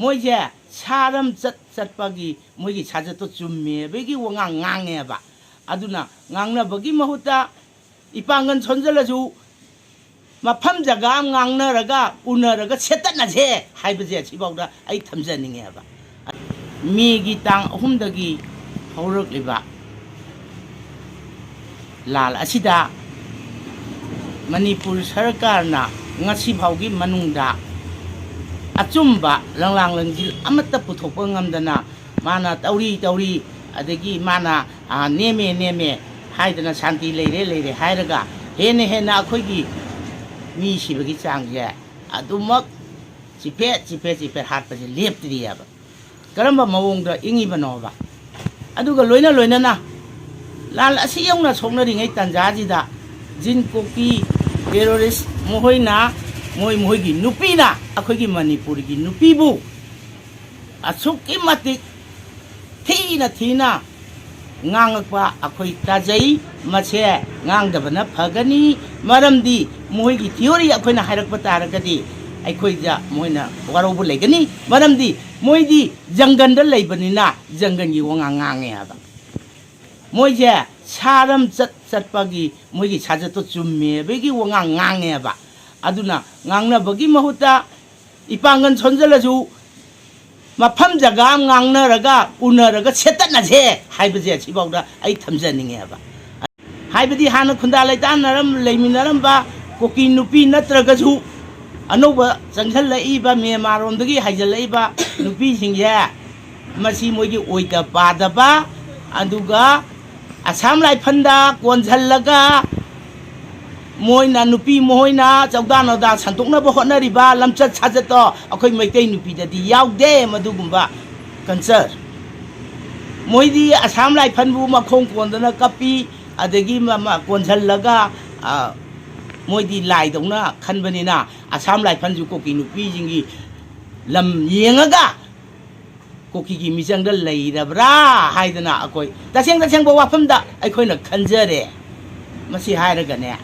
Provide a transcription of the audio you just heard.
मोइजे सारम चटपगी मोइगी साजे तो चुम्मे बेगी वंगांग ngangeba aduna ngangnabagi mahuta ipangan sonjalasu mafam jaga ngangnaraga unaraga setatnaje haibje sibawda ai thamjaningeba migi tang ahumdagi haurakliba lal asida Manipur Sarkarna ngasi phaugi manungda achumba langlang langjil amata puthokpa ngamdana mana tauri adagi mana neme haidana shanti leire hairaga hene akhoi mi sibagi changje adumak chipe hatpaje leptriyaba karamba mawongda ingibanoba aduga loina na lal asi yauna soknaringai tanjajida jin koki terrorist mohoina moigi nupina akhoi Manipurgi nupibu asukki matik thina ngangakpa akhoi tajai mache ngangdabana phagani maramdi moigi theory akhoina hairakpa taragadi akhoi ja moina warobu legani maramdi moidi jangan da leibanina jangan gi wanga ngange aba moije saram chatpagi moigi saje to chumme begi wanga ngangeba aduna ngangnabagi mahuta ipangan sonjalasu mafam jaga ngangnaraga unaraga setatnaje haibje sibawda ai thamjaningeba haibadi hana khunda laitanaram leiminaramba koki nupi natragasu anoba changjallaiba Myanmaromdagi haijallaiba nupi singye masi moigi oida padaba aduga Assam Raifanda konjallaga moina nupi moina chawdano da santokna ba hotnariba lamchat sajato akhoi maitei nupi dadi yaude madugumba cancer moidi Assam Raifanbu makhong kondana kapi adagi mama konjallaga moidi laidongna khanbanina Assam Raifanju koki nupi jingi lam yengaga koki gi mijangda leirabra haidana akoi taseng ba wafamda aikhoina khanjare masi hairagane